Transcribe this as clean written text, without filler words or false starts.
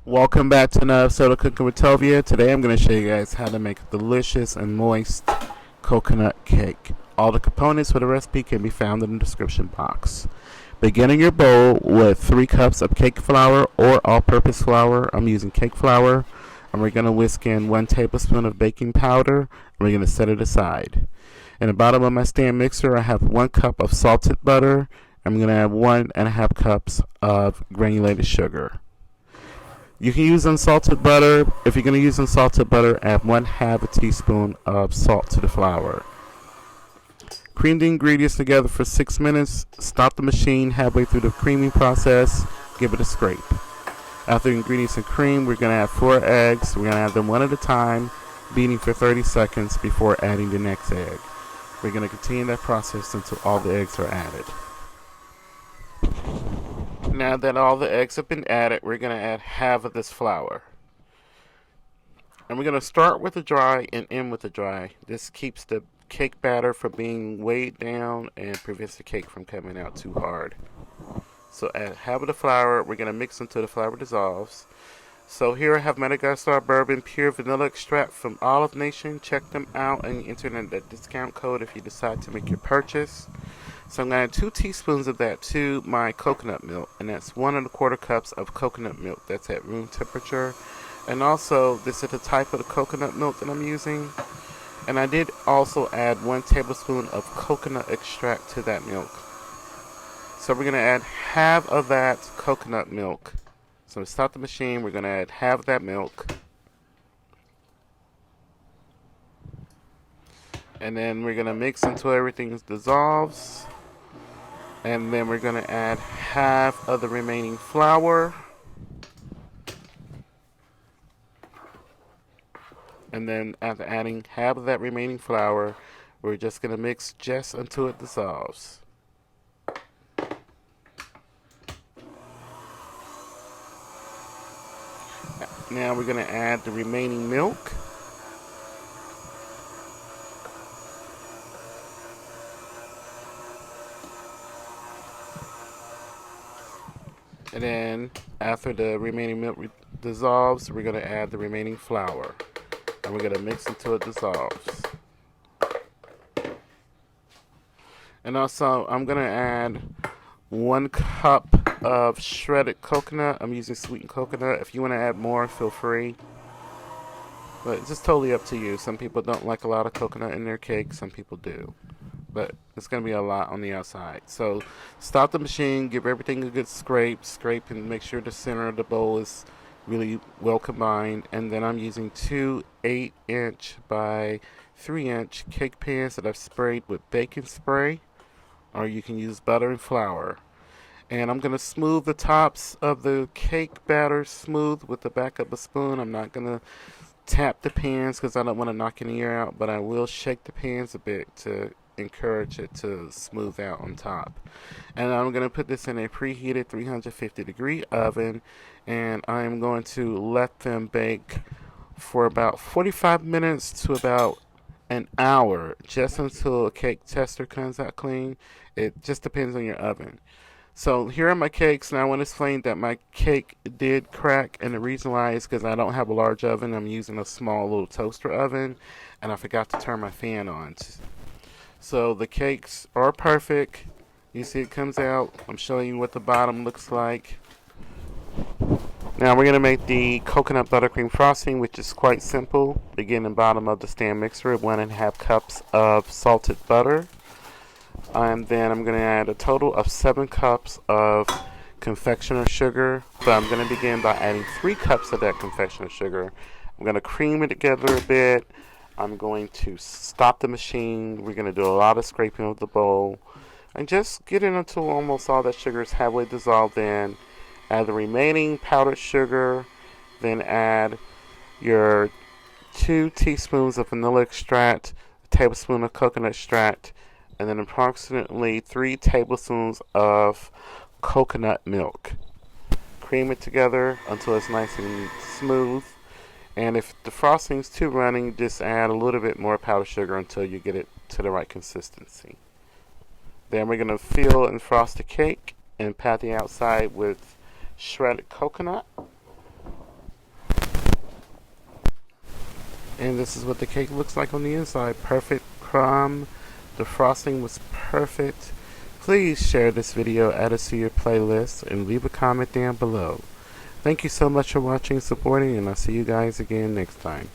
Welcome back to another episode of Cooking with Tovia. Today I'm going to show you guys how to make a delicious and moist coconut cake. All the components for the recipe can be found in the description box. Begin in your bowl with 3 cups of cake flour or all-purpose flour. I'm using cake flour. And we're going to whisk in 1 tablespoon of baking powder. And we're going to set it aside. In the bottom of my stand mixer, I have 1 cup of salted butter. I'm going to add 1.5 cups of granulated sugar. You can use unsalted butter. If you're going to use unsalted butter, add 1/2 teaspoon of salt to the flour. Cream the ingredients together for 6 minutes. Stop the machine halfway through the creaming process. Give it a scrape. After the ingredients are creamed, we're going to add 4 eggs. We're going to add them one at a time, beating for 30 seconds before adding the next egg. We're going to continue that process until all the eggs are added. Now that all the eggs have been added, we're going to add half of this flour. And we're going to start with the dry and end with the dry. This keeps the cake batter from being weighed down and prevents the cake from coming out too hard. So add half of the flour. We're going to mix until the flour dissolves. So here I have Madagascar Bourbon Pure Vanilla Extract from Olive Nation. Check them out and enter in the discount code if you decide to make your purchase. So I'm going to add 2 teaspoons of that to my coconut milk, and that's 1 1/4 cups of coconut milk. That's at room temperature. And also, this is the type of the coconut milk that I'm using. And I did also add 1 tablespoon of coconut extract to that milk. So we're going to add half of that coconut milk. So to stop the machine, we're going to add half of that milk. And then we're going to mix until everything dissolves. And then we're going to add half of the remaining flour. And then after adding half of that remaining flour, we're just going to mix just until it dissolves. Now we're going to add the remaining milk. And then after the remaining milk dissolves, we're going to add the remaining flour. And we're going to mix until it dissolves. And also, I'm going to add 1 cup of shredded coconut. I'm using sweetened coconut. If you want to add more, feel free. But it's just totally up to you. Some people don't like a lot of coconut in their cake. Some people do. But it's going to be a lot on the outside. So stop the machine, give everything a good scrape, and make sure the center of the bowl is really well combined. And then I'm using 2 8-inch by 3-inch cake pans that I've sprayed with baking spray, or you can use butter and flour. And I'm going to smooth the tops of the cake batter smooth with the back of a spoon. I'm not going to tap the pans because I don't want to knock any air out, but I will shake the pans a bit to encourage it to smooth out on top. And I'm going to put this in a preheated 350-degree oven, and I'm going to let them bake for about 45 minutes to about an hour, just until a cake tester comes out clean. It just depends on your oven. So here are my cakes, and I want to explain that my cake did crack, and the reason why is because I don't have a large oven. I'm using a small little toaster oven, and I forgot to turn my fan on. So the cakes are perfect. You see it comes out. I'm showing you what the bottom looks like. Now we're going to make the coconut buttercream frosting, which is quite simple. Begin in the bottom of the stand mixer, 1.5 cups of salted butter. And then I'm going to add a total of 7 cups of confectioner sugar. So I'm going to begin by adding 3 cups of that confectioner sugar. I'm going to cream it together a bit. I'm going to stop the machine. We're going to do a lot of scraping of the bowl. And just get it until almost all that sugar is halfway dissolved in. Add the remaining powdered sugar. Then add your 2 teaspoons of vanilla extract, a tablespoon of coconut extract, and then approximately 3 tablespoons of coconut milk. Cream it together until it's nice and smooth. And if the frosting's too runny, just add a little bit more powdered sugar until you get it to the right consistency. Then we're going to fill and frost the cake and pat the outside with shredded coconut. And this is what the cake looks like on the inside. Perfect crumb. The frosting was perfect. Please share this video, add it to your playlist, and leave a comment down below. Thank you so much for watching and supporting, and I'll see you guys again next time.